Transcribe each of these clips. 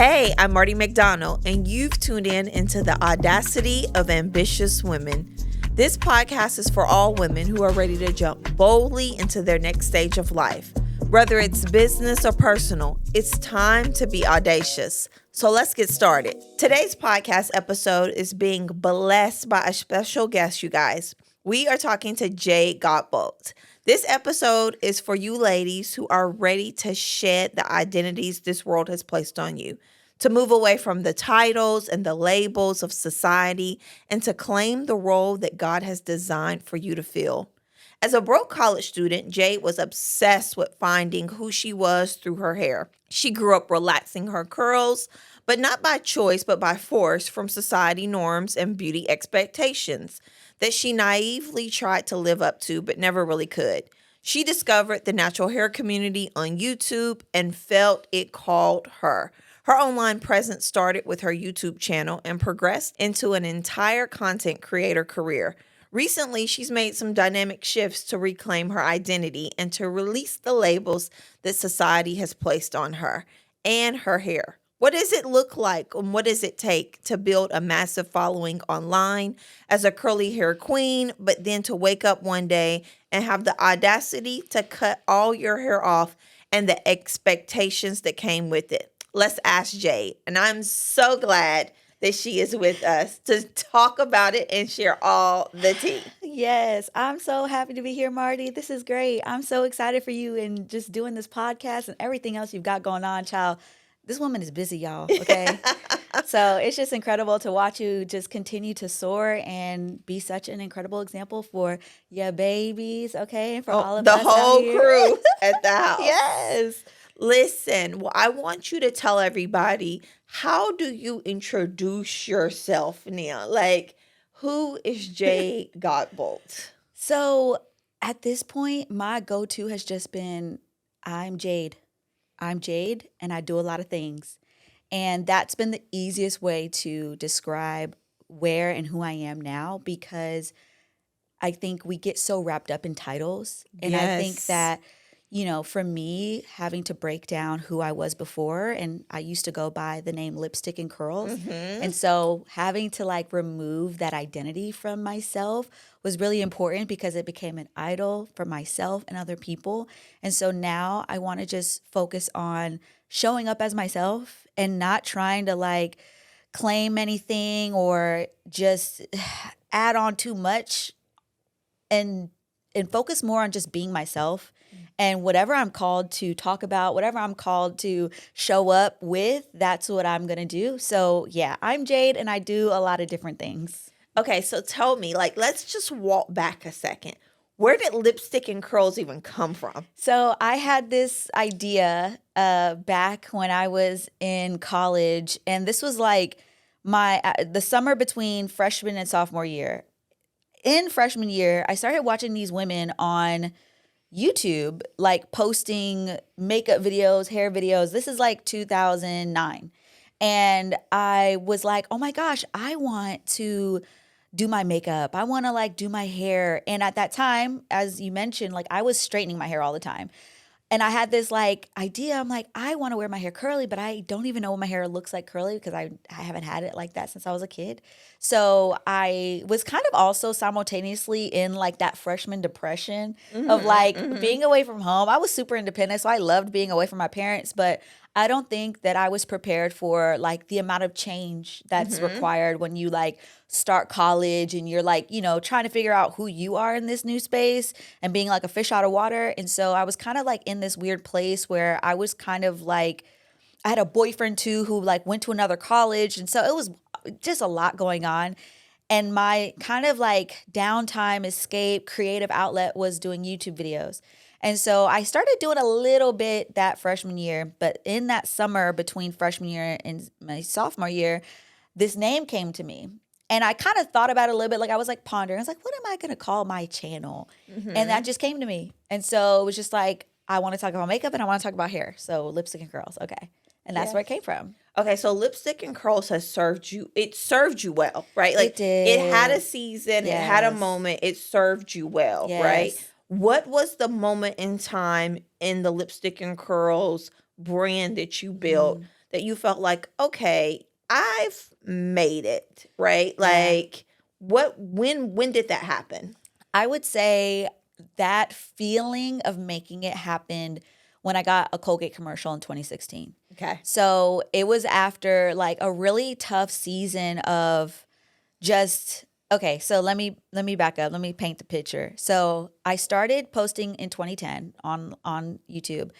Hey, I'm Marty Mcdonald, and you've tuned in into the Audacity of Ambitious Women. This podcast is for all women who are ready to jump boldly into their next stage of life. Whether it's business or personal, it's time to be audacious. So let's get started. Today's podcast episode is being blessed by a special guest, you guys. We are talking to Jade Godbolt. This episode is for you ladies who are ready to shed the identities this world has placed on you, to move away from the titles and the labels of society, and to claim the role that God has designed for you to fill. As a broke college student, Jade was obsessed with finding who she was through her hair. She grew up relaxing her curls, but not by choice, but by force from society norms and beauty expectations that she naively tried to live up to, but never really could. She discovered the natural hair community on YouTube and felt it called her. Her online presence started with her YouTube channel and progressed into an entire content creator career. Recently, she's made some dynamic shifts to reclaim her identity and to release the labels that society has placed on her and her hair. What does it look like and what does it take to build a massive following online as a curly hair queen, but then to wake up one day and have the audacity to cut all your hair off and the expectations that came with it? Let's ask Jade. And I'm so glad that she is with us to talk about it and share all the tea. Yes, I'm so happy to be here, Marty. This is great. I'm so excited for you and just doing this podcast and everything else you've got going on, child. This woman is busy, y'all, okay? So it's just incredible to watch you just continue to soar and be such an incredible example for your babies, okay? And for all of the us whole out here. crew at the house. Yes. Listen, well, I want you to tell everybody, how do you introduce yourself now? Like, who is Jade Godbolt? So at this point, my go-to has just been, I'm Jade. I'm Jade, and I do a lot of things. And that's been the easiest way to describe where and who I am now, because I think we get so wrapped up in titles. And I think Yes. that, you know, for me, having to break down who I was before, and I used to go by the name Lipstick and Curls. And so having to like remove that identity from myself was really important because it became an idol for myself and other people. And so now I want to just focus on showing up as myself and not trying to like claim anything or just add on too much, and focus more on just being myself. And whatever I'm called to talk about, whatever I'm called to show up with, that's what I'm going to do. So yeah, I'm Jade and I do a lot of different things. Okay, so tell me, like, let's just walk back a second. Where did Lipstick and Curls even come from? So I had this idea back when I was in college, and this was like the summer between freshman and sophomore year. In freshman year, I started watching these women on YouTube, like posting makeup videos, hair videos. This is like 2009. And I was like, oh my gosh, I want to do my makeup. I want to like do my hair. And at that time, as you mentioned, like I was straightening my hair all the time. And I had this like idea. I'm like, I want to wear my hair curly, but I don't even know what my hair looks like curly because I haven't had it like that since I was a kid. So I was kind of also simultaneously in like that freshman depression of like being away from home. I was super independent, so I loved being away from my parents, but I don't think that I was prepared for like the amount of change that's required when you like start college and you're like, you know, trying to figure out who you are in this new space and being like a fish out of water. And so I was kind of like in this weird place where I was kind of like, I had a boyfriend too who like went to another college. And so it was just a lot going on. And my kind of like downtime, escape, creative outlet was doing YouTube videos. And so I started doing a little bit that freshman year, but in that summer between freshman year and my sophomore year, this name came to me. And I kind of thought about it a little bit, like I was like pondering. I was like, what am I going to call my channel? And that just came to me. And so it was just like, I want to talk about makeup and I want to talk about hair. So Lipstick and Curls, okay. And that's where it came from. Okay, so Lipstick and Curls has served you. It served you well, right? Like It did. it had a season, it had a Yes. moment, it served you well, right? Yes. What was the moment in time in the Lipstick and Curls brand that you built that you felt like, okay, I've made it, right? Yeah. Like when did that happen? I would say that feeling of making it happened when I got a Colgate commercial in 2016. Okay. So it was after like a really tough season of just okay, so let me back up. Let me paint the picture. So I started posting in 2010 on YouTube.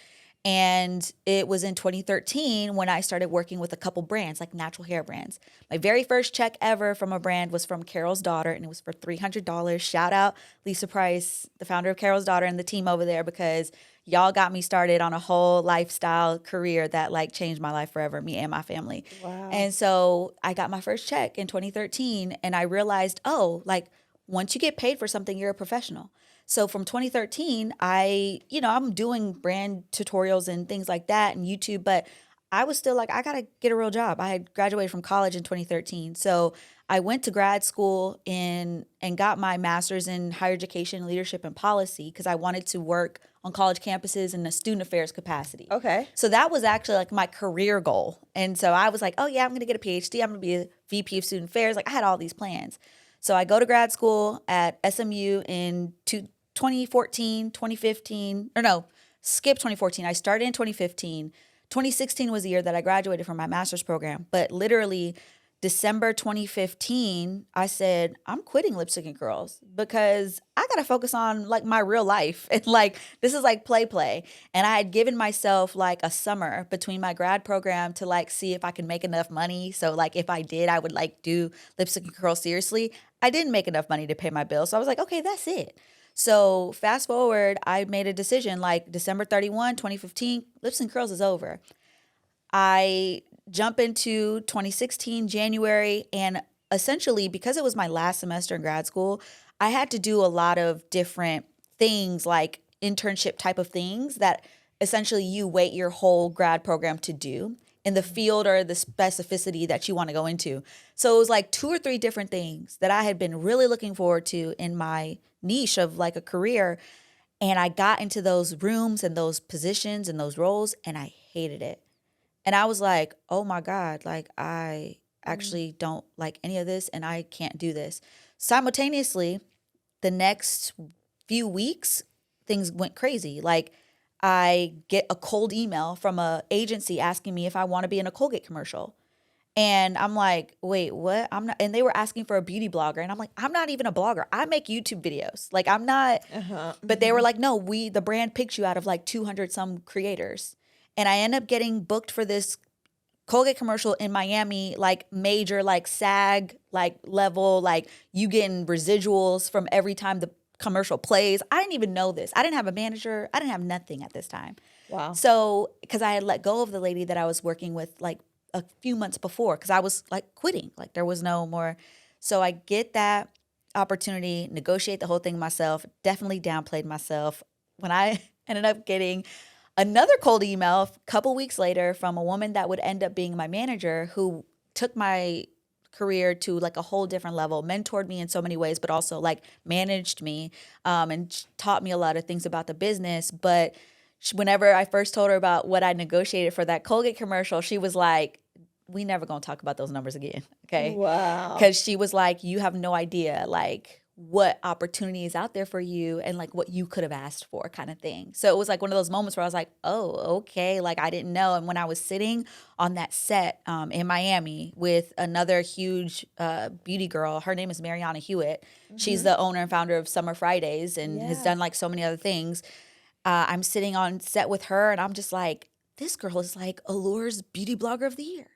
And it was in 2013 when I started working with a couple brands, like natural hair brands. My very first check ever from a brand was from Carol's Daughter, and it was for $300. Shout out Lisa Price, the founder of Carol's Daughter, and the team over there, because y'all got me started on a whole lifestyle career that like changed my life forever, me and my family. Wow. And so I got my first check in 2013, and I realized, oh, like once you get paid for something, you're a professional. So from 2013, I'm doing brand tutorials and things like that and YouTube, but I was still like, I got to get a real job. I had graduated from college in 2013. So I went to grad school and got my master's in higher education, leadership, and policy because I wanted to work on college campuses in a student affairs capacity. Okay. So that was actually like my career goal. And so I was like, oh yeah, I'm going to get a PhD. I'm going to be a VP of student affairs. Like I had all these plans. So I go to grad school at SMU in 2014, 2015, or no, skip 2014. I started in 2015. 2016 was the year that I graduated from my master's program. But literally December 2015, I said, I'm quitting Lipstick and Curls because I got to focus on like my real life. And like, this is like play. And I had given myself like a summer between my grad program to like see if I could make enough money. So like if I did, I would like do Lipstick and Curls seriously. I didn't make enough money to pay my bills. So I was like, okay, that's it. So fast forward, I made a decision like December 31, 2015, Lips and Curls is over. I jump into 2016, January, and essentially because it was my last semester in grad school, I had to do a lot of different things like internship type of things that essentially you wait your whole grad program to do in the field or the specificity that you want to go into. So it was like 2 or 3 different things that I had been really looking forward to in my niche of like a career. And I got into those rooms and those positions and those roles and I hated it. And I was like, oh my God, like I actually don't like any of this and I can't do this. Simultaneously, the next few weeks, things went crazy. Like I get a cold email from an agency asking me if I want to be in a Colgate commercial. And I'm like, wait, what? I'm not. And they were asking for a beauty blogger. And I'm like, I'm not even a blogger. I make YouTube videos. Like I'm not. But they were like, no, the brand picks you out of like 200 some creators. And I end up getting booked for this Colgate commercial in Miami, like major, like SAG, like level, like you getting residuals from every time the commercial plays. I didn't even know this. I didn't have a manager. I didn't have nothing at this time. Wow. So, because I had let go of the lady that I was working with like a few months before, because I was like quitting, like there was no more. So I get that opportunity, negotiate the whole thing myself, definitely downplayed myself. When I ended up getting another cold email a couple weeks later from a woman that would end up being my manager who took my career to like a whole different level, mentored me in so many ways, but also like managed me and taught me a lot of things about the business. But whenever I first told her about what I negotiated for that Colgate commercial, she was like, we never gonna talk about those numbers again. Okay. Wow. Because she was like, you have no idea like what opportunity is out there for you and like what you could have asked for kind of thing. So it was like one of those moments where I was like, oh, okay. Like I didn't know. And when I was sitting on that set in Miami with another huge beauty girl, her name is Mariana Hewitt. She's the owner and founder of Summer Fridays and has done like so many other things. I'm sitting on set with her and I'm just like, this girl is like Allure's beauty blogger of the year.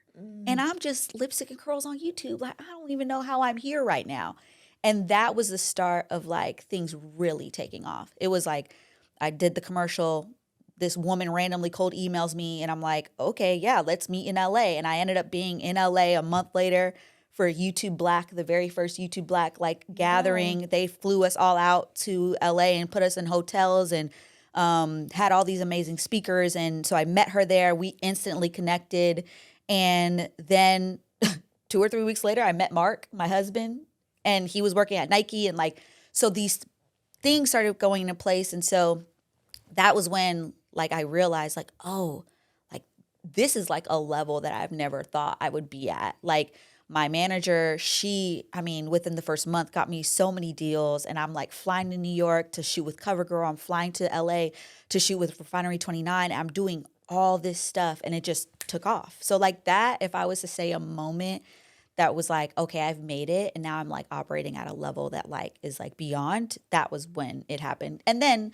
And I'm just Lipstick and Curls on YouTube. Like, I don't even know how I'm here right now. And that was the start of like things really taking off. It was like I did the commercial. This woman randomly cold emails me and I'm like, okay, yeah, let's meet in LA. And I ended up being in LA a month later for YouTube Black, the very first YouTube Black like gathering. They flew us all out to LA and put us in hotels and had all these amazing speakers. And so I met her there. We instantly connected. And then 2 or 3 weeks later, I met Mark, my husband, and he was working at Nike. And like, so these things started going into place. And so that was when like I realized like, oh, like this is like a level that I've never thought I would be at. Like my manager, within the first month got me so many deals, and I'm like flying to New York to shoot with CoverGirl. I'm flying to LA to shoot with Refinery 29. I'm doing all this stuff, and it just took off. So like that, if I was to say a moment that was like, okay, I've made it, and now I'm like operating at a level that like is like beyond, that was when it happened. And then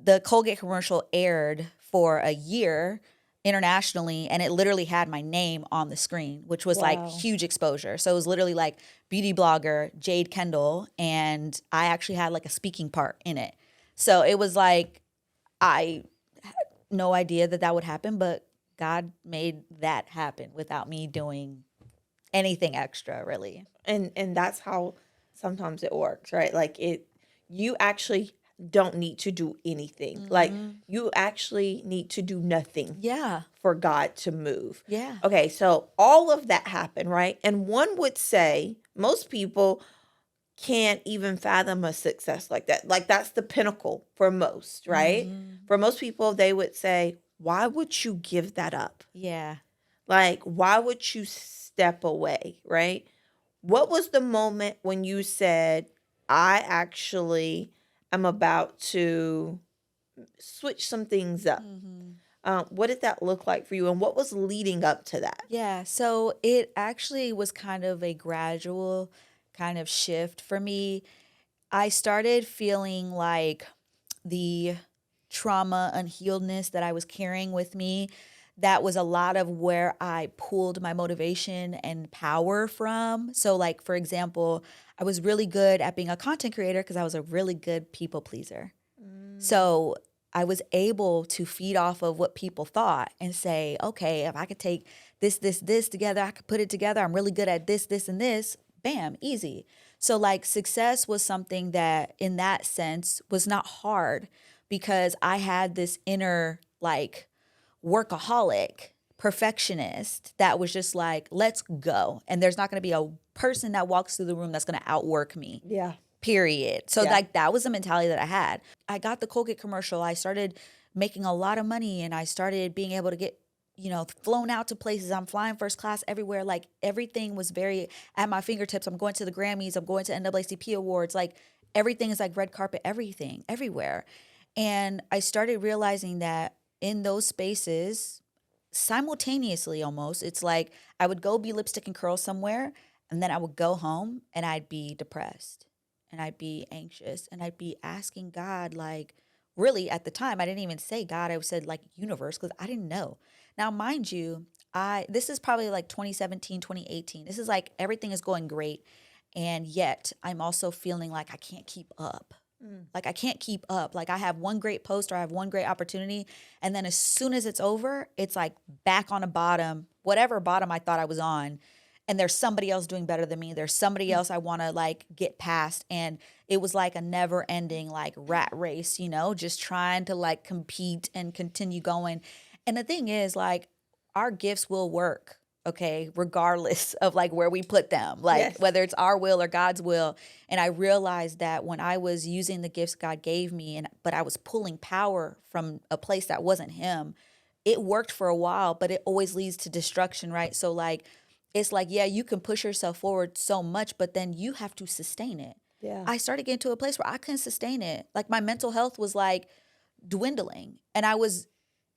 the Colgate commercial aired for a year internationally, and it literally had my name on the screen, which was like huge exposure. So it was literally like beauty blogger Jade Kendall, and I actually had like a speaking part in it. So it was like, I had no idea that would happen, but God made that happen without me doing anything extra, really. And that's how sometimes it works, right? Like you actually don't need to do anything. Like you actually need to do nothing. Yeah. For God to move. Yeah. Okay, so all of that happened, right? And one would say most people can't even fathom a success like that. Like that's the pinnacle for most, right? For most people, they would say, why would you give that up? Yeah. Like, why would you step away, right? What was the moment when you said, I actually am about to switch some things up? What did that look like for you, and what was leading up to that? Yeah, so it actually was kind of a gradual kind of shift for me. I started feeling like the trauma, unhealedness that I was carrying with me, that was a lot of where I pulled my motivation and power from. So like, for example, I was really good at being a content creator because I was a really good people pleaser. So I was able to feed off of what people thought and say, okay, if I could take this together, I could put it together. I'm really good at this, and this. Bam, easy. So like success was something that in that sense was not hard because I had this inner like workaholic perfectionist that was just like, let's go. And there's not going to be a person that walks through the room that's going to outwork me. Yeah. Period. So like that was the mentality that I had. I got the Colgate commercial. I started making a lot of money, and I started being able to get, flown out to places. I'm flying first class everywhere. Like everything was very at my fingertips. I'm going to the Grammys. I'm going to NAACP awards. Like everything is like red carpet, everything, everywhere. And I started realizing that in those spaces, simultaneously almost, it's like I would go be lipstick and curl somewhere, and then I would go home and I'd be depressed. And I'd be anxious, and I'd be asking God, like, really at the time, I didn't even say God, I said like universe, because I didn't know. Now, mind you, this is probably like 2017, 2018. This is like everything is going great. And yet I'm also feeling like I can't keep up. Like I can't keep up. Like I have one great post or I have one great opportunity. And then as soon as it's over, it's like back on a bottom, whatever bottom I thought I was on. And there's somebody else doing better than me. There's somebody else I want to like get past. And it was like a never ending like rat race, just trying to like compete and continue going. And the thing is like our gifts will work, okay, regardless of like where we put them, like whether it's our will or God's will. And I realized that when I was using the gifts God gave me, but I was pulling power from a place that wasn't Him, it worked for a while, but it always leads to destruction, right? So like, it's like, yeah, you can push yourself forward so much, but then you have to sustain it. Yeah. I started getting to a place where I couldn't sustain it. Like my mental health was like dwindling, and I was,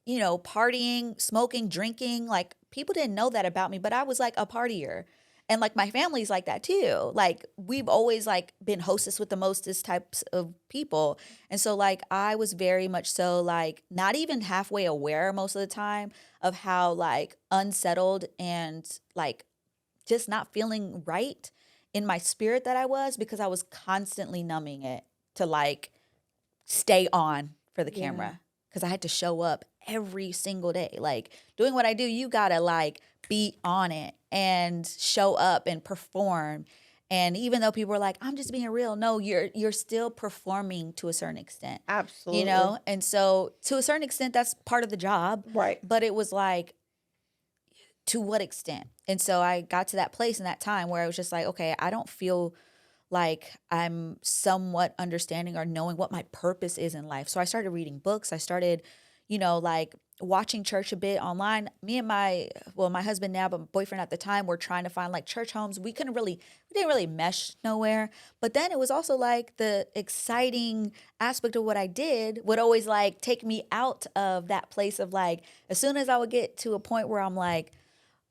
partying, smoking, drinking. Like people didn't know that about me, but I was like a partier. And like my family's like that too. Like we've always like been hostess with the mostest types of people. And so like I was very much so like not even halfway aware most of the time of how like unsettled and like just not feeling right in my spirit that I was, because I was constantly numbing it to like stay on for the camera, because I had to show up every single day. Like doing what I do, you gotta like be on it and show up and perform. And even though people are like, I'm just being real, no, you're still performing to a certain extent. Absolutely. And so to a certain extent, that's part of the job. Right. But it was like, to what extent? And so I got to that place in that time where I was just like, okay, I don't feel like I'm somewhat understanding or knowing what my purpose is in life. So I started reading books. I started, like watching church a bit online. Me and my husband now, but my boyfriend at the time, were trying to find like church homes. We didn't really mesh nowhere. But then it was also like the exciting aspect of what I did would always like take me out of that place of like, as soon as I would get to a point where I'm like,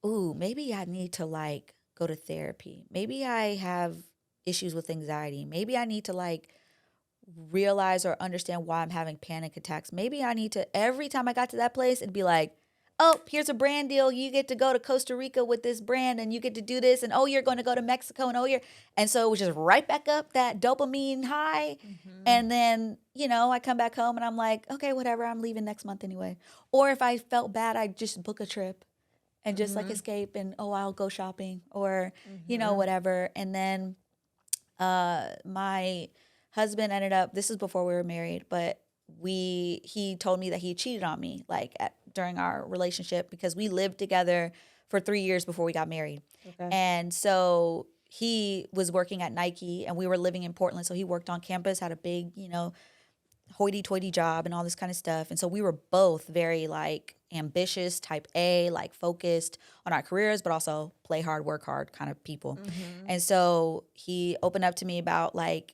ooh, maybe I need to like go to therapy. Maybe I have issues with anxiety. Maybe I need to like realize or understand why I'm having panic attacks. Maybe I need to, every time I got to that place, it'd be like, oh, here's a brand deal. You get to go to Costa Rica with this brand and you get to do this. And oh, you're going to go to Mexico. And oh, and so it was just right back up that dopamine high. And then, I come back home and I'm like, okay, whatever. I'm leaving next month anyway. Or if I felt bad, I'd just book a trip and just like escape and, oh, I'll go shopping or, whatever. And then my husband ended up, this is before we were married, but he told me that he cheated on me like during our relationship because we lived together for 3 years before we got married. Okay. And so he was working at Nike and we were living in Portland. So he worked on campus, had a big, hoity-toity job and all this kind of stuff. And so we were both very like ambitious, type A, like focused on our careers, but also play hard, work hard kind of people. And so he opened up to me about like,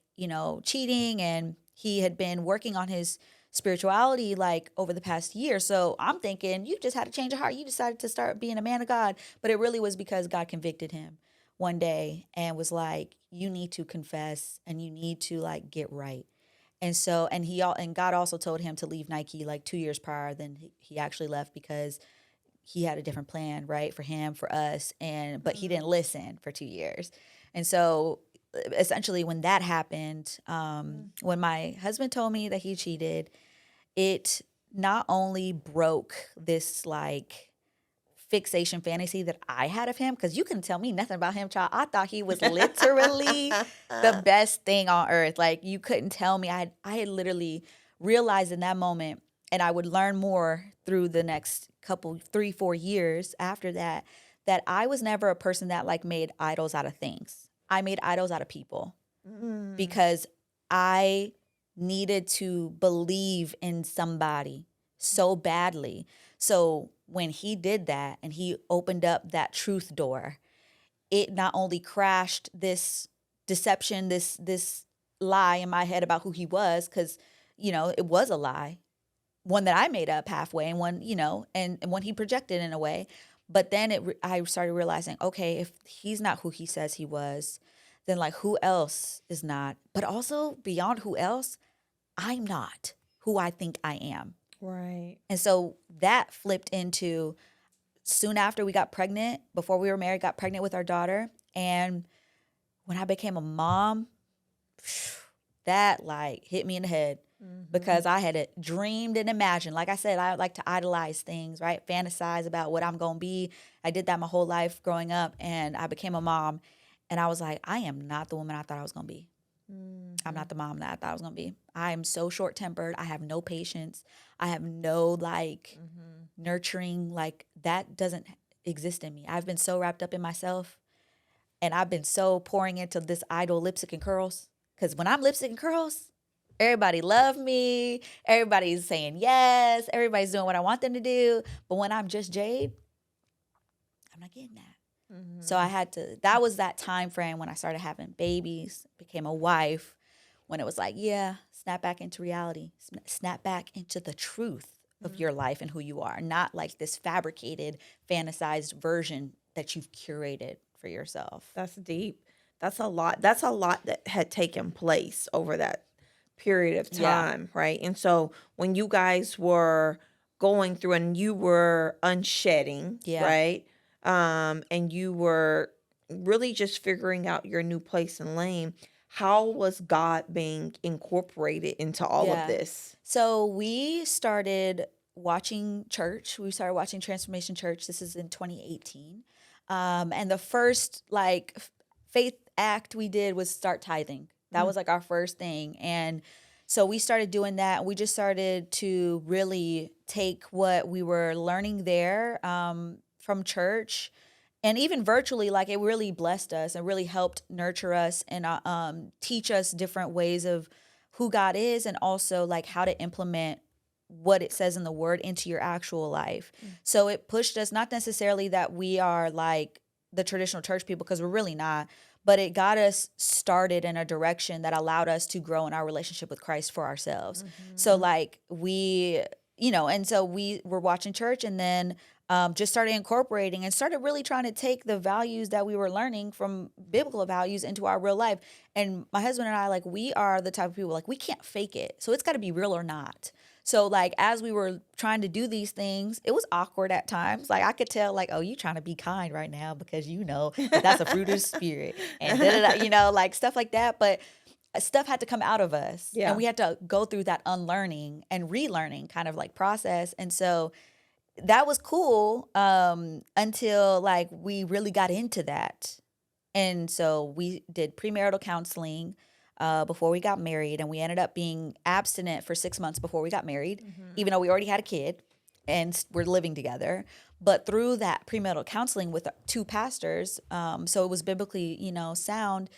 cheating, and he had been working on his spirituality like over the past year. So I'm thinking, you just had a change of heart. You decided to start being a man of God. But it really was because God convicted him one day and was like, you need to confess and you need to like get right. And so, and God also told him to leave Nike like 2 years prior. Then he actually left because he had a different plan, right, for him, for us, but he didn't listen for 2 years. And so, essentially, when that happened, when my husband told me that he cheated, it not only broke this like fixation fantasy that I had of him, because you couldn't tell me nothing about him, child. I thought he was literally the best thing on earth. Like, you couldn't tell me. I had literally realized in that moment, and I would learn more through the next couple, 3-4 years after that, that I was never a person that like made idols out of things. I made idols out of people because I needed to believe in somebody so badly. So when he did that and he opened up that truth door, it not only crashed this deception, this lie in my head about who he was, because, it was a lie, one that I made up halfway and one, and one he projected in a way. But then I started realizing, okay, if he's not who he says he was, then like who else is not? But also beyond who else, I'm not who I think I am. Right. And so that flipped into soon after we got pregnant, before we were married, got pregnant with our daughter. And when I became a mom, that like hit me in the head because I had dreamed and imagined. Like I said, I like to idolize things, right? Fantasize about what I'm going to be. I did that my whole life growing up, and I became a mom. And I was like, I am not the woman I thought I was going to be. I'm not the mom that I thought I was going to be. I am so short-tempered. I have no patience. I have no like nurturing. Like that doesn't exist in me. I've been so wrapped up in myself, and I've been so pouring into this idol lipstick and curls. Because when I'm lipstick and curls, everybody love me. Everybody's saying yes. Everybody's doing what I want them to do. But when I'm just Jade, I'm not getting that. So I had to, that was that time frame when I started having babies, became a wife, when it was like, yeah, snap back into reality, snap back into the truth of your life and who you are, not like this fabricated, fantasized version that you've curated for yourself. That's deep. That's a lot. That's a lot that had taken place over that period of time, right? And so when you guys were going through and you were unshedding, right? And you were really just figuring out your new place and lane, how was God being incorporated into all of this? So we started watching church. We started watching Transformation Church. This is in 2018. And the first like faith act we did was start tithing. That was like our first thing. And so we started doing that. We just started to really take what we were learning there from church and even virtually, like it really blessed us and really helped nurture us and teach us different ways of who God is and also like how to implement what it says in the word into your actual life. So it pushed us, not necessarily that we are like the traditional church people, because we're really not, but it got us started in a direction that allowed us to grow in our relationship with Christ for ourselves. So like we, and so we were watching church, and then just started incorporating and started really trying to take the values that we were learning from biblical values into our real life. And my husband and I, like, we are the type of people, like, we can't fake it. So it's got to be real or not. So like, as we were trying to do these things, it was awkward at times. Like I could tell, like, oh, you trying to be kind right now because that's a fruit of the spirit, and like stuff like that. But stuff had to come out of us, and we had to go through that unlearning and relearning kind of like process. And so that was cool until like we really got into that. And so we did premarital counseling before we got married, and we ended up being abstinent for 6 months before we got married, even though we already had a kid and we're living together. But through that premarital counseling with 2 pastors, so it was biblically, sound,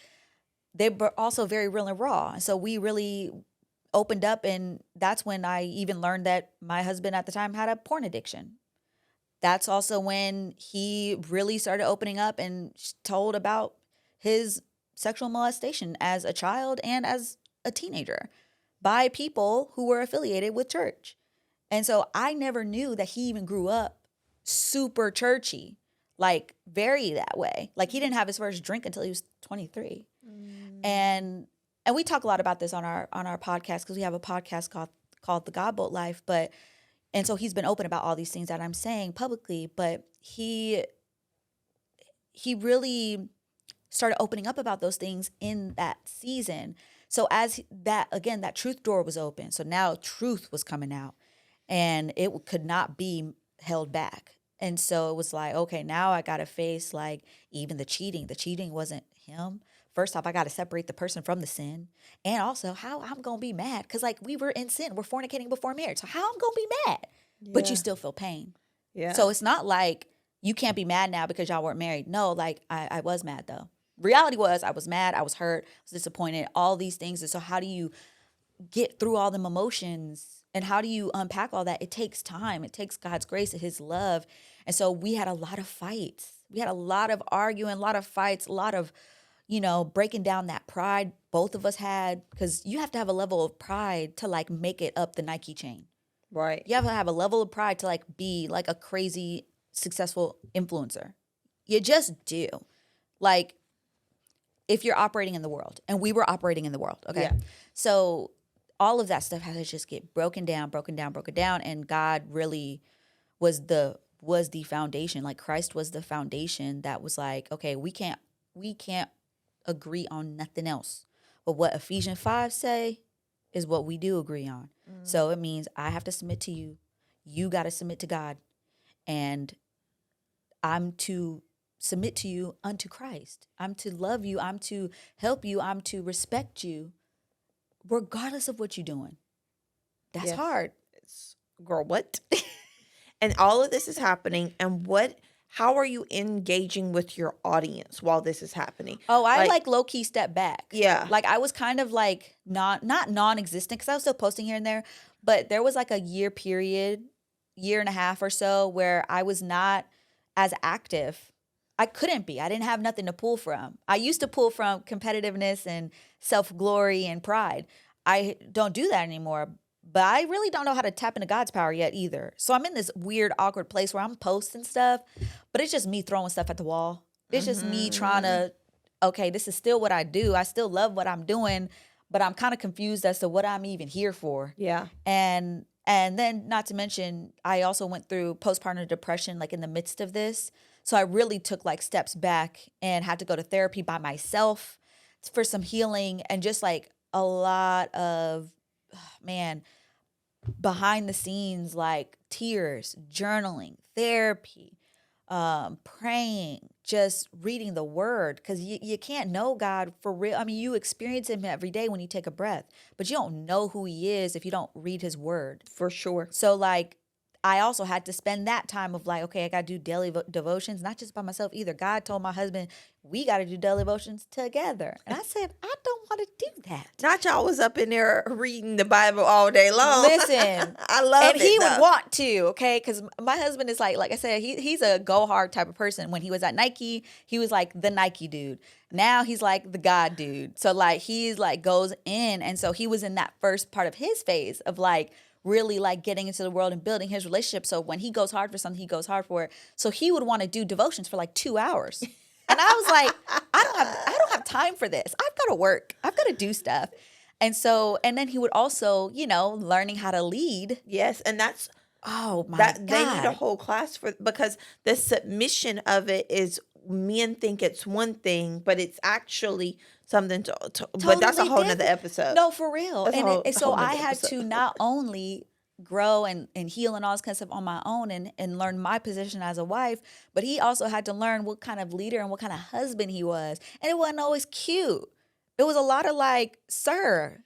they were also very real and raw. So we really opened up, and that's when I even learned that my husband at the time had a porn addiction. That's also when he really started opening up and told about his sexual molestation as a child and as a teenager by people who were affiliated with church. And so I never knew that he even grew up super churchy, like very that way. Like he didn't have his first drink until he was 23. And we talk a lot about this on our podcast, because we have a podcast called The God Boat Life. And so he's been open about all these things that I'm saying publicly, but he really started opening up about those things in that season. So as that truth door was open. So now truth was coming out, and it could not be held back. And so it was like, okay, now I got to face like even the cheating. The cheating wasn't him. First off, I got to separate the person from the sin. And also how I'm going to be mad, because like we were in sin. We're fornicating before marriage. So how I'm going to be mad? Yeah. But you still feel pain. Yeah. So it's not like you can't be mad now because y'all weren't married. No, like I was mad though. Reality was I was mad. I was hurt. I was disappointed. All these things. And so how do you get through all them emotions, and how do you unpack all that? It takes time. It takes God's grace and his love. And so we had a lot of fights. We had a lot of arguing, a lot of fights, a lot of breaking down that pride both of us had, because you have to have a level of pride to like make it up the Nike chain. Right. You have to have a level of pride to like be like a crazy successful influencer. You just do. Like if you're operating in the world, and we were operating in the world. Okay. Yeah. So all of that stuff had to just get broken down. And God really was the foundation. Like Christ was the foundation that was like, okay, we can't agree on nothing else. But what Ephesians 5 say is what we do agree on. So it means I have to submit to you. You got to submit to God. And I'm to submit to you unto Christ. I'm to love you. I'm to help you. I'm to respect you, regardless of what you're doing. That's hard. Girl, what? And all of this is happening. And how are you engaging with your audience while this is happening? Oh, I like low-key step back. Yeah. Like I was kind of like not non-existent, because I was still posting here and there, but there was like a year and a half or so where I was not as active. I couldn't be. I didn't have nothing to pull from. I used to pull from competitiveness and self-glory and pride. I don't do that anymore. But I really don't know how to tap into God's power yet either. So I'm in this weird, awkward place where I'm posting stuff, but it's just me throwing stuff at the wall. It's just me trying to, okay, this is still what I do. I still love what I'm doing, but I'm kind of confused as to what I'm even here for. Yeah. And then not to mention, I also went through postpartum depression, like in the midst of this. So I really took like steps back and had to go to therapy by myself for some healing, and just like a lot of, behind the scenes, like tears, journaling, therapy, praying, just reading the word, because you can't know God for real. I mean, you experience him every day when you take a breath, but you don't know who he is if you don't read his word. For sure. So like I also had to spend that time of like, okay, I got to do daily devotions, not just by myself either. God told my husband, we got to do daily devotions together. And I said, I don't want to do that. Not y'all was up in there reading the Bible all day long. Listen, I love and it. he though. would want to, okay? Because my husband is like I said, he's a go hard type of person. When he was at Nike, he was like the Nike dude. Now he's like the God dude. So like he's like goes in, and so he was in that first part of his phase of like really like getting into the world and building his relationship. So when he goes hard for something, he goes hard for it. So he would want to do devotions for like 2 hours. And I was like, I don't have time for this. I've got to work. I've got to do stuff. And so, and then he would also, you know, learning how to lead. Yes, and that's Oh my that God. they need a whole class for, because the submission of it is, men think it's one thing, but it's actually something but that's a Totally whole nother different. episode. No, for real. That's a And whole- so whole nother I had episode. to not only grow and heal and all this kind of stuff on my own and learn my position as a wife, but he also had to learn what kind of leader and what kind of husband he was. And it wasn't always cute. It was a lot of like, sir,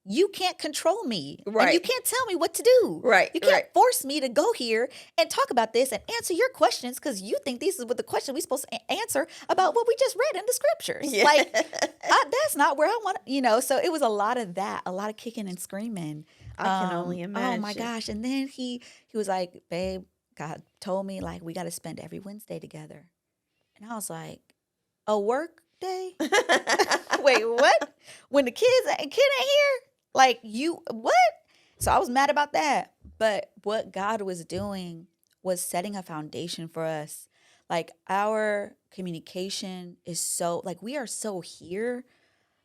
you can't control me. Right. And you can't tell me what to do. Right, You can't right. force me to go here and talk about this and answer your questions because you think these is what the question we're supposed to answer about what we just read in the scriptures. Yeah. Like, that's not where I want to, you know. So it was a lot of that, a lot of kicking and screaming. I can only imagine. Oh my gosh. And then he was like, babe, God told me like we got to spend every Wednesday together. And I was like, a work day? Wait, what? When the kid ain't here? Like you, what? So I was mad about that. But what God was doing was setting a foundation for us. Like our communication is so, like we are so here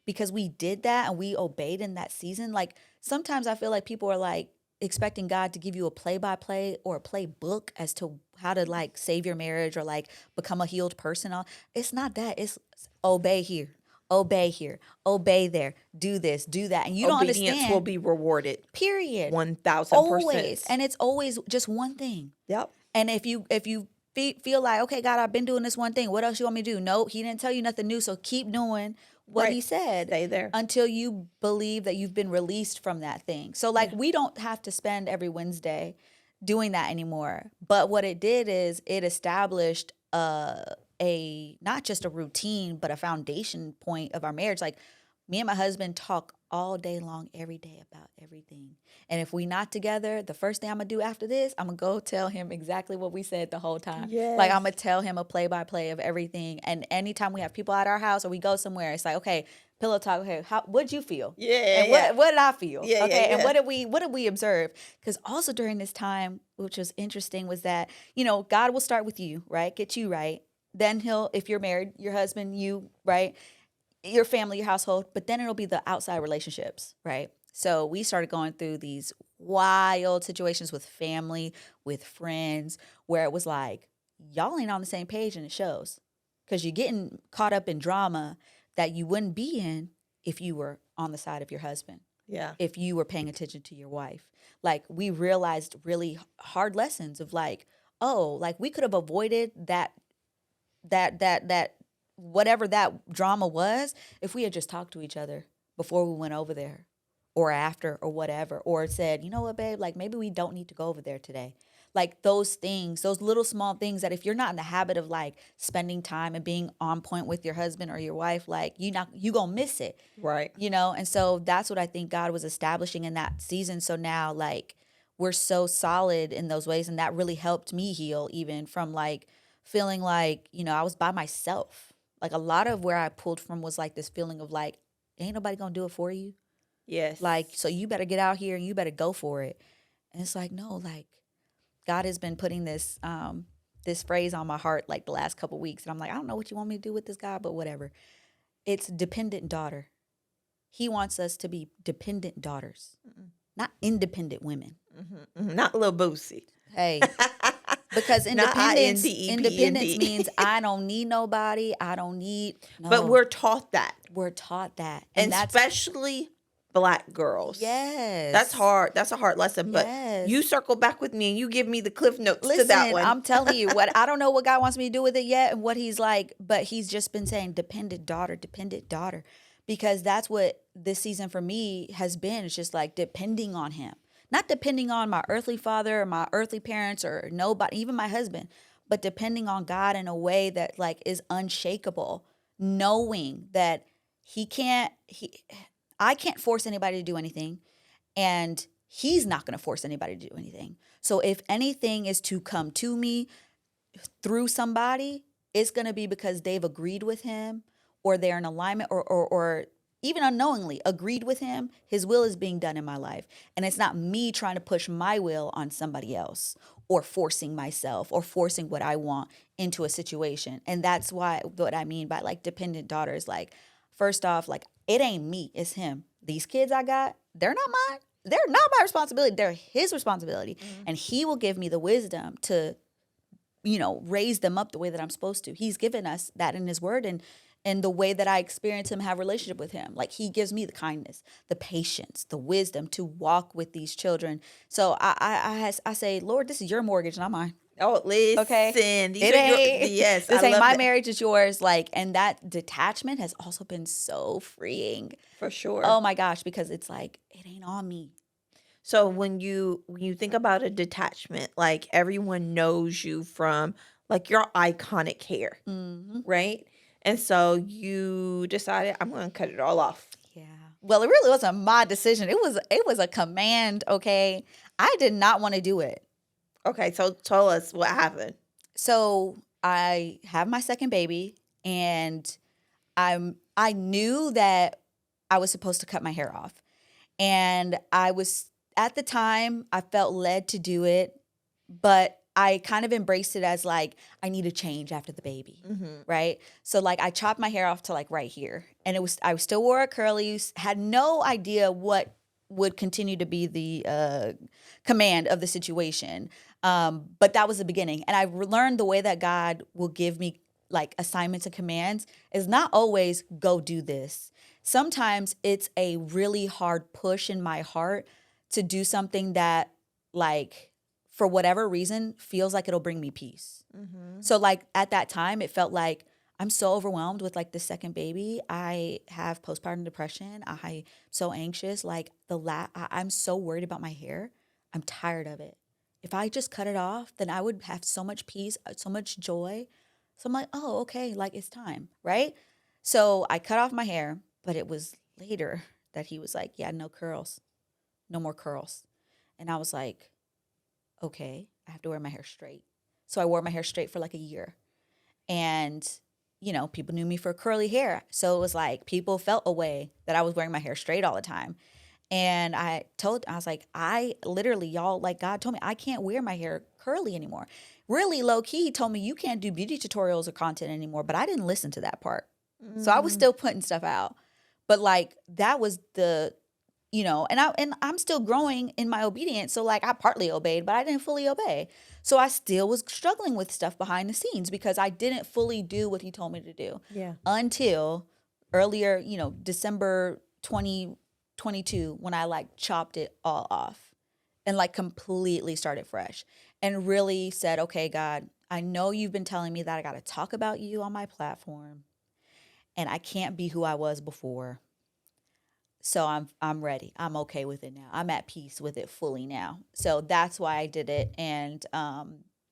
because we did that and we obeyed in that season. Like sometimes I feel like people are like expecting God to give you a play-by-play or a playbook as to how to like save your marriage or like become a healed person. It's not that. It's obey here. Obey here, obey there, do this, do that. And you don't understand. Obedience will be rewarded. Period. 1,000%. Always. And it's always just one thing. Yep. And if you feel like, okay, God, I've been doing this one thing. What else you want me to do? Nope, he didn't tell you nothing new. So keep doing what he said. Stay there. Until you believe that you've been released from that thing. So like we don't have to spend every Wednesday doing that anymore. But what it did is it established a not just a routine, but a foundation point of our marriage. Like me and my husband talk all day long, every day about everything. And if we not together, the first thing I'm gonna do after this, I'm gonna go tell him exactly what we said the whole time. Yes. Like I'm gonna tell him a play-by-play of everything. And anytime we have people at our house or we go somewhere, it's like, okay, pillow talk. Okay, what'd you feel? Yeah. And what did I feel? Yeah, okay. yeah. And what did we observe? Because also during this time, which was interesting, was that, you know, God will start with you, right? Get you right. Then he'll, if you're married, your husband, you, right? Your family, your household, but then it'll be the outside relationships, right? So we started going through these wild situations with family, with friends, where it was like, y'all ain't on the same page and it shows. Because you're getting caught up in drama that you wouldn't be in if you were on the side of your husband. Yeah. If you were paying attention to your wife. Like we realized really hard lessons of like, oh, like we could have avoided that whatever that drama was if we had just talked to each other before we went over there or after or whatever, or said, you know what, babe, like maybe we don't need to go over there today. Like those things, those little small things that if you're not in the habit of like spending time and being on point with your husband or your wife, like you gonna miss it. Right. You know? And so that's what I think God was establishing in that season. So now like we're so solid in those ways. And that really helped me heal even from like feeling like, you know, I was by myself. Like a lot of where I pulled from was like this feeling of like, ain't nobody gonna do it for you. Yes. Like, so you better get out here and you better go for it. And it's like, no, like God has been putting this this phrase on my heart like the last couple of weeks. And I'm like, I don't know what you want me to do with this, God, but whatever. It's dependent daughter. He wants us to be dependent daughters, not independent women. Not little Boosie. Hey, because independence means I don't need nobody. I don't need. No. But we're taught that. We're taught that, And especially Black girls. Yes, That's hard. That's a hard lesson. But Yes. you circle back with me and you give me the cliff notes Listen, to that one. I'm telling you what, I don't know what God wants me to do with it yet and what he's like, but he's just been saying dependent daughter, because that's what this season for me has been. It's just like depending on him. not depending on my earthly father or my earthly parents or nobody, even my husband, but depending on God in a way that like is unshakable, knowing that I can't force anybody to do anything, and he's not going to force anybody to do anything. So if anything is to come to me through somebody, it's going to be because they've agreed with him, or they're in alignment, or even unknowingly agreed with him. His will is being done in my life. And it's not me trying to push my will on somebody else, or forcing myself, or forcing what I want into a situation. And that's what I mean by like dependent daughters. Like, first off, like, it ain't me, it's him. These kids I got, they're not mine. They're not my responsibility. They're his responsibility. Mm-hmm. And he will give me the wisdom to, raise them up the way that I'm supposed to. He's given us that in his word, and the way that I experience him, have a relationship with him. Like, he gives me the kindness, the patience, the wisdom to walk with these children. So I say, Lord, this is your mortgage, not mine. Oh, listen. Okay. Yes. This ain't my marriage, it's yours. Like, and that detachment has also been so freeing. For sure. Oh my gosh, because it's like, it ain't on me. So when you think about a detachment, like, everyone knows you from like your iconic hair, mm-hmm. right? And so you decided, I'm going to cut it all off. Yeah. Well, it really wasn't my decision. It was a command. Okay. I did not want to do it. Okay. So tell us what happened. So I have my second baby, and I knew that I was supposed to cut my hair off. And at the time, I felt led to do it, but I kind of embraced it as like, I need a change after the baby, mm-hmm. right? So like, I chopped my hair off to like right here, and I still wore a curly, had no idea what would continue to be the command of the situation. But that was the beginning. And I learned the way that God will give me like assignments and commands is not always go do this. Sometimes it's a really hard push in my heart to do something that, like, for whatever reason, feels like it'll bring me peace. Mm-hmm. So like at that time, it felt like I'm so overwhelmed with like the second baby. I have postpartum depression. I'm so anxious. Like I'm so worried about my hair. I'm tired of it. If I just cut it off, then I would have so much peace, so much joy. So I'm like, oh, okay, like it's time, right? So I cut off my hair, but it was later that he was like, yeah, no curls, no more curls. And I was like, okay, I have to wear my hair straight. So I wore my hair straight for like a year. And, people knew me for curly hair. So it was like people felt a way that I was wearing my hair straight all the time. And I was like, y'all, like God told me I can't wear my hair curly anymore. Really low key, he told me you can't do beauty tutorials or content anymore. But I didn't listen to that part. Mm-hmm. So I was still putting stuff out. But like that was the and I'm still growing in my obedience. So like I partly obeyed, but I didn't fully obey. So I still was struggling with stuff behind the scenes because I didn't fully do what he told me to do. Yeah. Until earlier, December 2022, when I like chopped it all off and like completely started fresh and really said, okay, God, I know you've been telling me that I got to talk about you on my platform and I can't be who I was before. So I'm ready. I'm okay with it now. I'm at peace with it fully now. So that's why I did it. And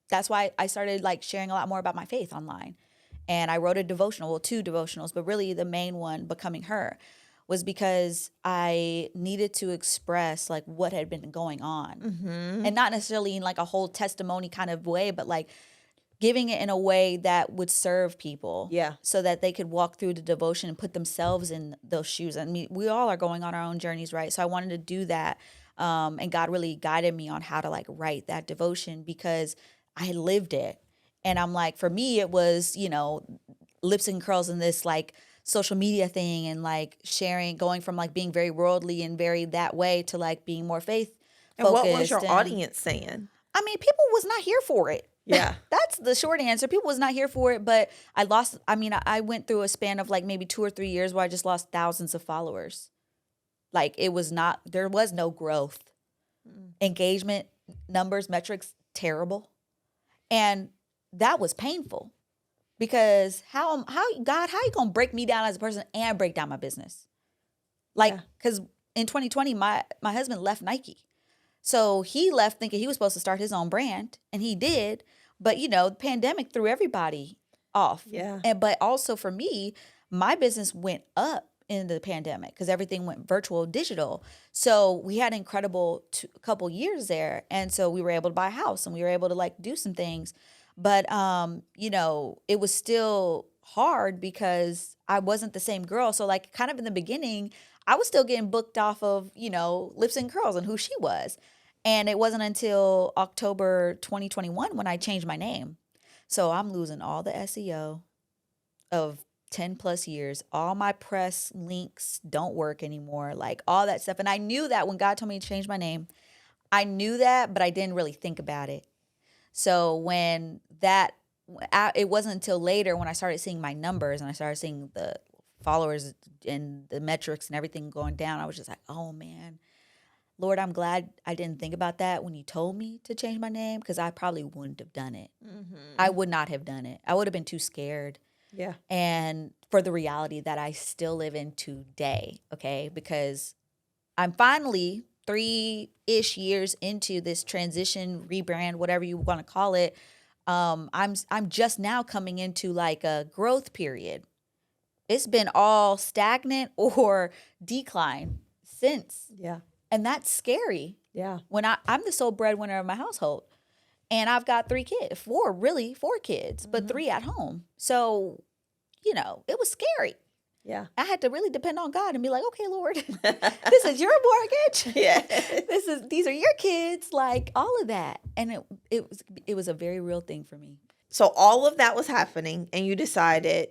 that's why I started like sharing a lot more about my faith online. And I wrote a devotional, well, 2 devotionals, but really the main one, Becoming Her, was because I needed to express like what had been going on. Mm-hmm. And not necessarily in like a whole testimony kind of way, but like giving it in a way that would serve people. Yeah. So that they could walk through the devotion and put themselves in those shoes. I mean, we all are going on our own journeys, right? So I wanted to do that. And God really guided me on how to like write that devotion because I lived it. And I'm like, for me, it was, lips and curls in this like social media thing and like sharing, going from like being very worldly and very that way to like being more faith focused. And what was your audience saying? I mean, people was not here for it. Yeah. That's the short answer. People was not here for it, but I went through a span of like maybe 2 or 3 years where I just lost thousands of followers. Like there was no growth. Engagement numbers, metrics, terrible. And that was painful because how you going to break me down as a person and break down my business? Like, because in 2020, my husband left Nike. So he left thinking he was supposed to start his own brand, and he did. But the pandemic threw everybody off. Yeah. But also for me, my business went up in the pandemic because everything went virtual, digital. So we had an incredible couple years there, and so we were able to buy a house and we were able to like do some things. But it was still hard because I wasn't the same girl. So like kind of in the beginning, I was still getting booked off of Lips and Curls and who she was. And it wasn't until October 2021 when I changed my name. So I'm losing all the SEO of 10 plus years. All my press links don't work anymore, like all that stuff. And I knew that when God told me to change my name, I knew that, but I didn't really think about it. So when it wasn't until later when I started seeing my numbers and I started seeing the followers and the metrics and everything going down, I was just like, oh man, Lord, I'm glad I didn't think about that when you told me to change my name, because I probably wouldn't have done it. I would not have done it. I would have been too scared. Yeah. And for the reality that I still live in today, okay? Because I'm finally 3-ish years into this transition, rebrand, whatever you want to call it. I'm just now coming into like a growth period. It's been all stagnant or decline since. Yeah. And that's scary. Yeah. When I'm the sole breadwinner of my household, and I've got 4 kids, but 3 at home. So, it was scary. Yeah. I had to really depend on God and be like, okay, Lord, this is your mortgage. Yeah. These are your kids, like all of that. And it was a very real thing for me. So all of that was happening, and you decided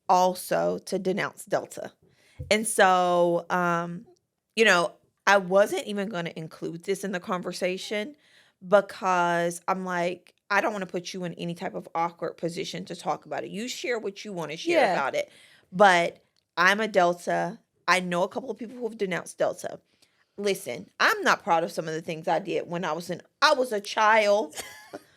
also to denounce Delta. And so, I wasn't even going to include this in the conversation because I'm like, I don't want to put you in any type of awkward position to talk about it. You share what you want to share about it. But I'm a Delta. I know a couple of people who have denounced Delta. Listen, I'm not proud of some of the things I did when I was a child.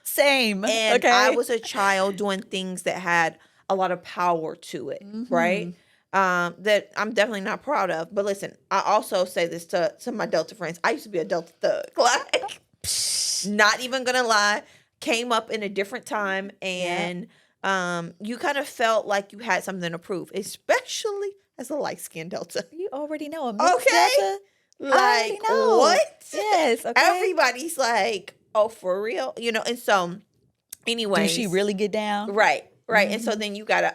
Same. And okay. I was a child doing things that had a lot of power to it, right? That I'm definitely not proud of. But listen, I also say this to my Delta friends. I used to be a Delta thug. Like, not even gonna lie, came up in a different time, and you kind of felt like you had something to prove, especially as a light-skinned Delta. You already know. A mixed Delta? Like, what? Yes. Okay. Everybody's like, oh, for real? And so, anyway. Did she really get down? Right. And so then you gotta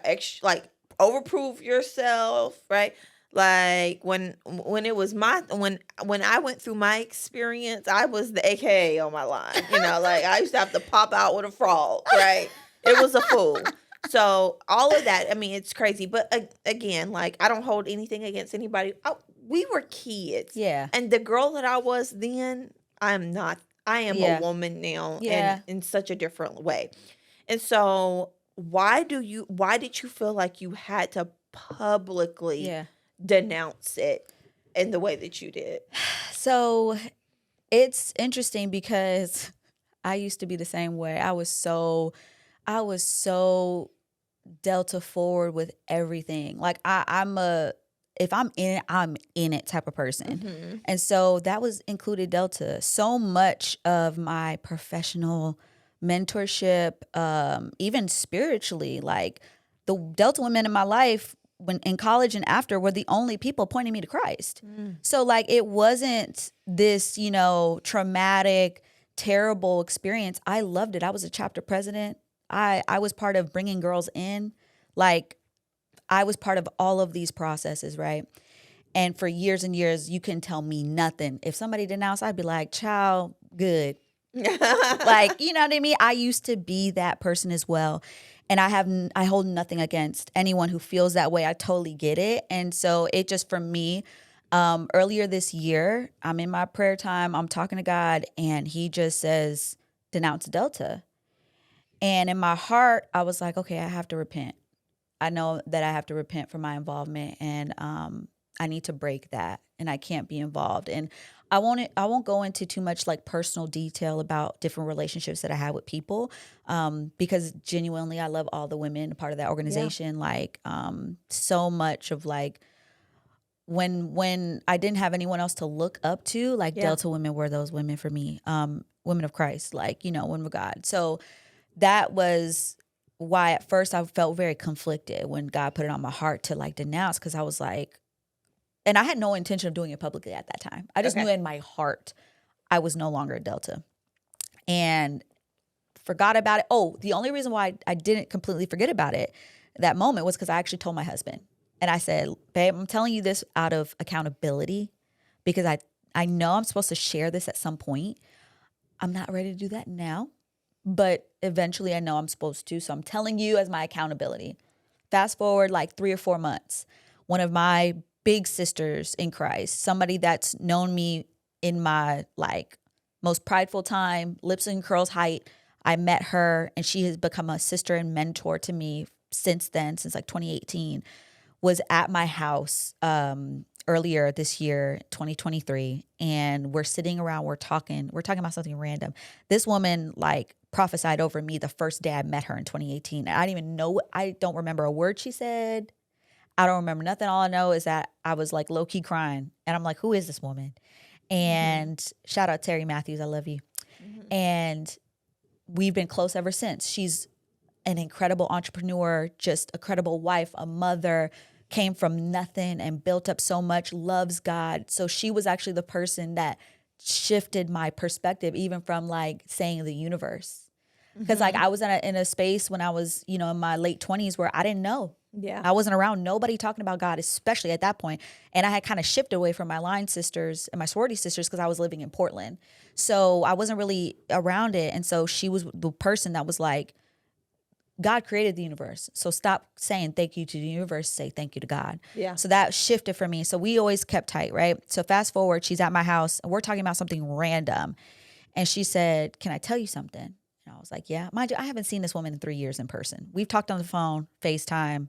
overprove yourself, right? Like when it was when I went through my experience, I was the AKA on my line. Like I used to have to pop out with a frog, right? It was a fool. So all of that, I mean, it's crazy. But again, like I don't hold anything against anybody. We were kids. Yeah. And the girl that I was then, I'm not. I am a woman now, and in such a different way. And so why did you feel like you had to publicly denounce it in the way that you did? So it's interesting because I used to be the same way. I was so Delta forward with everything. Like if I'm in it type of person. And so that was included Delta. So much of my professional mentorship, even spiritually, like the Delta women in my life when in college and after were the only people pointing me to Christ. So like it wasn't this, traumatic, terrible experience. I loved it. I was a chapter president. I was part of bringing girls in. Like I was part of all of these processes, right? And for years and years, you couldn't tell me nothing. If somebody denounced, I'd be like, child, good. Like, you know what I mean? I used to be that person as well. And I hold nothing against anyone who feels that way. I totally get it. And so it just, for me, earlier this year, I'm in my prayer time, I'm talking to God, and he just says, denounce Delta. And in my heart, I was like, okay, I have to repent. I know that I have to repent for my involvement, and I need to break that, and I can't be involved. And I won't go into too much like personal detail about different relationships that I had with people, because genuinely I love all the women part of that organization. Like so much of like when I didn't have anyone else to look up to, like Delta women were those women for me, women of Christ, like, women of God. So that was why at first I felt very conflicted when God put it on my heart to like denounce, because I was like, and I had no intention of doing it publicly at that time. I just knew in my heart I was no longer a Delta, and forgot about it. Oh, the only reason why I didn't completely forget about it that moment was because I actually told my husband. And I said, babe, I'm telling you this out of accountability, because I know I'm supposed to share this at some point. I'm not ready to do that now, but eventually I know I'm supposed to. So I'm telling you as my accountability. Fast forward like 3 or 4 months. One of my big sisters in Christ, somebody that's known me in my like most prideful time, lips and curls height, I met her and she has become a sister and mentor to me since then, since like 2018. Was at my house earlier this year, 2023, and we're sitting around, we're talking about something random. This woman like prophesied over me the first day I met her in 2018. And I didn't even know, I don't remember a word she said. I don't remember nothing. All I know is that I was like low key crying, and I'm like, who is this woman? And shout out Terry Matthews, I love you. And we've been close ever since. She's an incredible entrepreneur, just a credible wife, a mother, came from nothing and built up so much, loves God. So she was actually the person that shifted my perspective, even from like saying the universe. Because like I was in a space when I was, in my late 20s where I didn't know. Yeah. I wasn't around nobody talking about God, especially at that point. And I had kind of shifted away from my line sisters and my sorority sisters because I was living in Portland. So I wasn't really around it. And so she was the person that was like, God created the universe. So stop saying thank you to the universe, say thank you to God. Yeah. So that shifted for me. So we always kept tight, right? So fast forward, she's at my house and we're talking about something random. And she said, can I tell you something? And I was like, yeah. Mind you, I haven't seen this woman in 3 years in person. We've talked on the phone, FaceTime.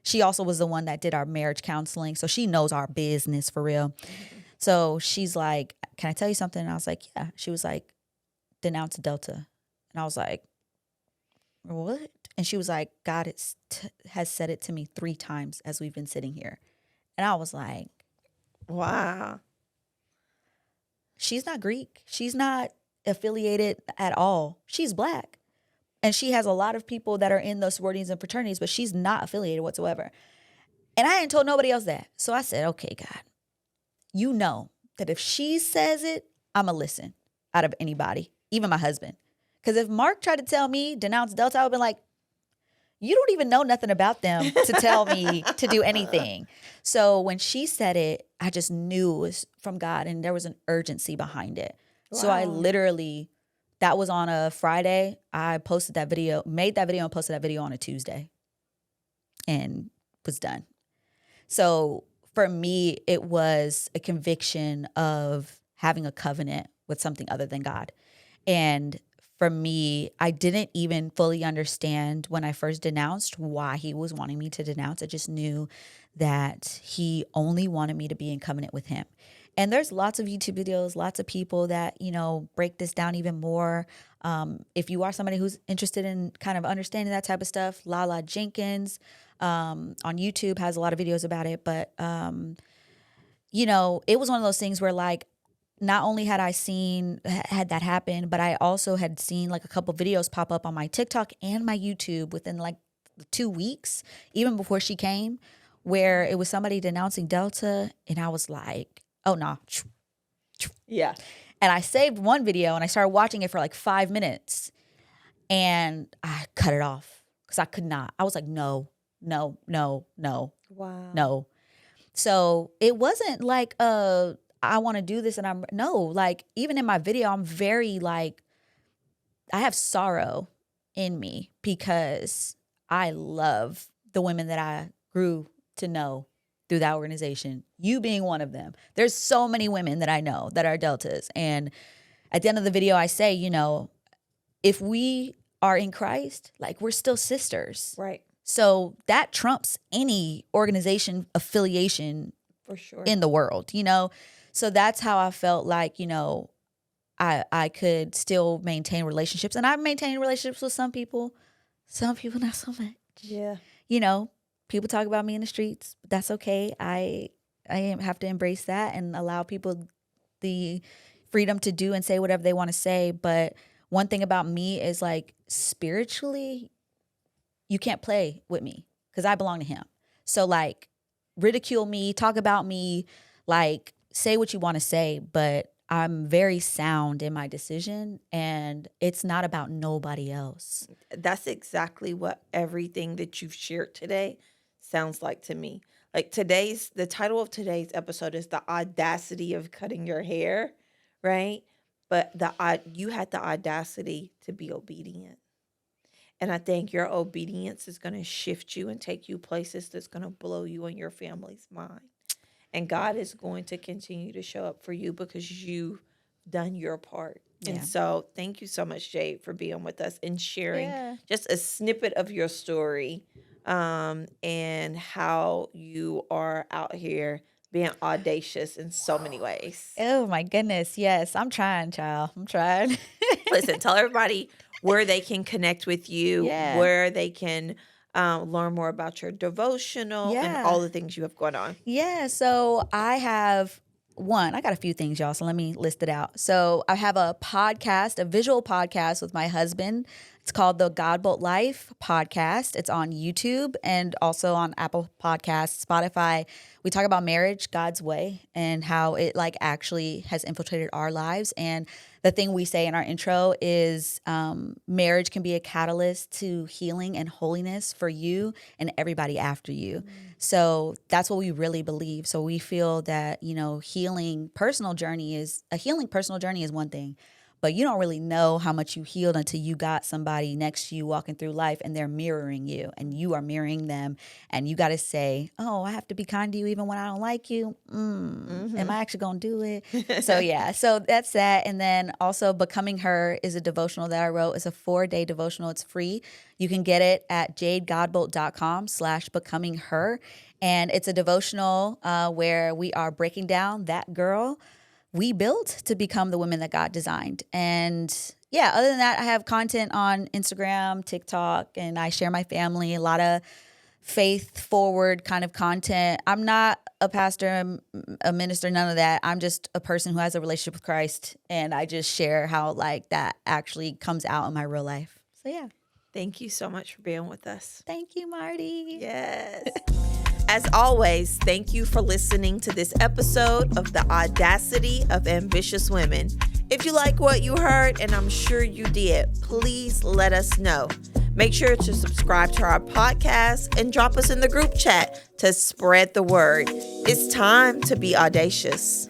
She also was the one that did our marriage counseling. So she knows our business for real. So she's like, can I tell you something? And I was like, yeah. She was like, denounce Delta. And I was like, what? And she was like, God has said it to me 3 times as we've been sitting here. And I was like, wow. She's not Greek. She's not affiliated at all. She's Black. And she has a lot of people that are in those sororities and fraternities, but she's not affiliated whatsoever. And I hadn't told nobody else that. So I said, okay, God, you know that if she says it, I'm going to listen out of anybody, even my husband. Because if Mark tried to tell me, denounce Delta, I would have been like, you don't even know nothing about them to tell me to do anything. So when she said it, I just knew it was from God, and there was an urgency behind it. Wow. So I literally, that was on a Friday. I posted that video, made that video and posted that video on a Tuesday and was done. So for me, it was a conviction of having a covenant with something other than God. And for me, I didn't even fully understand when I first denounced why he was wanting me to denounce. I just knew that he only wanted me to be in covenant with him. And there's lots of YouTube videos, lots of people that, break this down even more. If you are somebody who's interested in kind of understanding that type of stuff, Lala Jenkins on YouTube has a lot of videos about it. But, it was one of those things where like, not only had that happen, but I also had seen like a couple videos pop up on my TikTok and my YouTube within like 2 weeks, even before she came, where it was somebody denouncing Delta. And I was like, oh, no. Yeah. And I saved one video and I started watching it for like 5 minutes and I cut it off because I could not. I was like, no. Wow. No. So it wasn't like I want to do this and like even in my video, I'm very like, I have sorrow in me because I love the women that I grew to know through that organization, you being one of them. There's so many women that I know that are Deltas. And at the end of the video, I say, if we are in Christ, like we're still sisters. Right. So that trumps any organization affiliation for sure in the world, So that's how I felt like, I could still maintain relationships. And I've maintained relationships with some people not so much. Yeah. People talk about me in the streets, but that's okay. I have to embrace that and allow people the freedom to do and say whatever they want to say. But one thing about me is like spiritually, you can't play with me because I belong to him. So like ridicule me, talk about me, like say what you want to say, but I'm very sound in my decision and it's not about nobody else. That's exactly what everything that you've shared today sounds like to me. Like the title of today's episode is The Audacity of Cutting Your Hair, right? But you had the audacity to be obedient. And I think your obedience is going to shift you and take you places that's going to blow you and your family's mind. And God is going to continue to show up for you because you've done your part. Yeah. And so thank you so much, Jade, for being with us and sharing just a snippet of your story and how you are out here being audacious in so many ways. Oh, my goodness. Yes, I'm trying, child. I'm trying. Listen, tell everybody where they can connect with you, where they can learn more about your devotional and all the things you have going on. Yeah, so I have I got a few things, y'all, so let me list it out. So I have a podcast, a visual podcast with my husband. It's called the Godbolt Life podcast. It's on YouTube and also on Apple Podcasts, Spotify. We talk about marriage, God's way, and how it like actually has infiltrated our lives. And the thing we say in our intro is marriage can be a catalyst to healing and holiness for you and everybody after you. Mm. So that's what we really believe. So we feel that, healing personal journey is one thing. But you don't really know how much you healed until you got somebody next to you walking through life and they're mirroring you and you are mirroring them. And you got to say, oh, I have to be kind to you even when I don't like you. Am I actually going to do it? So that's that. And then also Becoming Her is a devotional that I wrote. It's a 4-day devotional. It's free. You can get it at jadegodbolt.com/becomingher. And it's a devotional where we are breaking down that girl we built to become the women that God designed. And other than that, I have content on Instagram, TikTok, and I share my family, a lot of faith-forward kind of content. I'm not a pastor, a minister, none of that. I'm just a person who has a relationship with Christ, and I just share how like that actually comes out in my real life. So yeah. Thank you so much for being with us. Thank you, Marty. Yes. As always, thank you for listening to this episode of The Audacity of Ambitious Women. If you like what you heard, and I'm sure you did, please let us know. Make sure to subscribe to our podcast and drop us in the group chat to spread the word. It's time to be audacious.